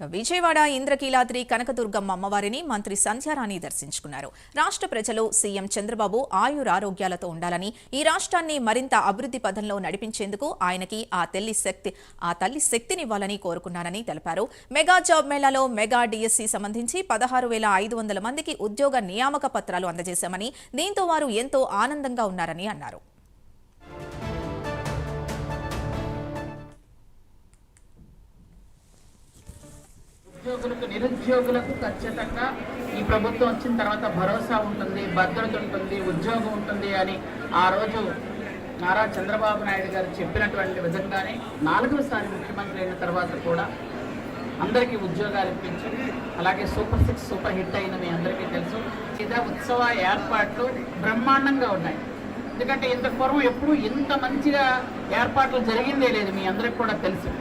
విజయవాడ ఇంద్రకీలాద్రి కనకదుర్గమ్మ అమ్మవారిని మంత్రి సంధ్యారాణి దర్శించుకున్నారు. రాష్ట్ర ప్రజలు సీఎం చంద్రబాబు ఆయురారోగ్యాలతో ఉండాలని, ఈ రాష్ట్రాన్ని మరింత అభివృద్ధి పథంలో నడిపించేందుకు ఆయనకి ఆ తల్లి శక్తినివ్వాలని కోరుకున్నానని తెలిపారు. మెగా జాబ్ మేళాలో మెగా డిఎస్సి సంబంధించి 16,500 మందికి ఉద్యోగ నియామక పత్రాలు అందజేశామని, దీంతో వారు ఎంతో ఆనందంగా ఉన్నారని అన్నారు. నిరుద్యోగులకు ఖచ్చితంగా ఈ ప్రభుత్వం వచ్చిన తర్వాత భరోసా ఉంటుంది, భద్రత ఉంటుంది, ఉద్యోగం ఉంటుంది అని ఆ రోజు నారా చంద్రబాబు నాయుడు గారు చెప్పినటువంటి విధంగానే 4వసారి ముఖ్యమంత్రి అయిన తర్వాత కూడా అందరికీ ఉద్యోగాలు ఇప్పించి, అలాగే సూపర్ 6 సూపర్ హిట్ అయిన మీ అందరికీ తెలుసు. ఇదే ఉత్సవ ఏర్పాట్లు బ్రహ్మాండంగా ఉన్నాయి. ఎందుకంటే ఇంత పూర్వం ఎప్పుడు ఇంత మంచిగా ఏర్పాట్లు జరిగిందే లేదు, మీ అందరికి కూడా తెలుసు.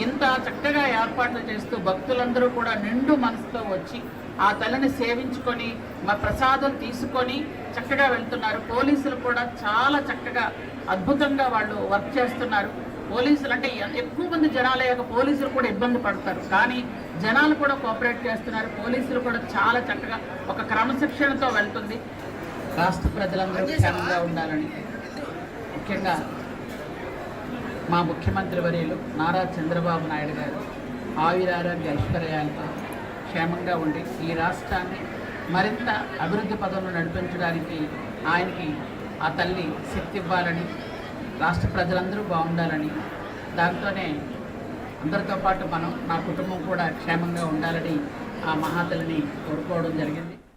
ఇంత చక్కగా ఏర్పాట్లు చేస్తూ భక్తులందరూ కూడా నిండు మనసుతో వచ్చి ఆ తల్లిని సేవించుకొని మా ప్రసాదం తీసుకొని చక్కగా వెళ్తున్నారు. పోలీసులు కూడా చాలా చక్కగా అద్భుతంగా వాళ్ళు వర్క్ చేస్తున్నారు. పోలీసులు అంటే ఎక్కువ మంది జనాలయ్యాక పోలీసులు కూడా ఇబ్బంది పడతారు, కానీ జనాలు కూడా కోఆపరేట్ చేస్తున్నారు. పోలీసులు కూడా చాలా చక్కగా ఒక క్రమశిక్షణతో వెళ్తుంది. రాష్ట్ర ప్రజలందరూ క్షేమంగా ఉండాలని, ముఖ్యంగా మా ముఖ్యమంత్రి వర్యులు నారా చంద్రబాబు నాయుడు గారు ఆయురారోగ్య ఐశ్వర్యాలతో క్షేమంగా ఉండి ఈ రాష్ట్రాన్ని మరింత అభివృద్ధి పదంలో నడిపించడానికి ఆయనకి ఆ తల్లి శక్తి ఇవ్వాలని, రాష్ట్ర ప్రజలందరూ బాగుండాలని, దాంతోనే అందరితో పాటు నా కుటుంబం కూడా క్షేమంగా ఉండాలని ఆ మహాతల్లిని కోరుకోవడం జరిగింది.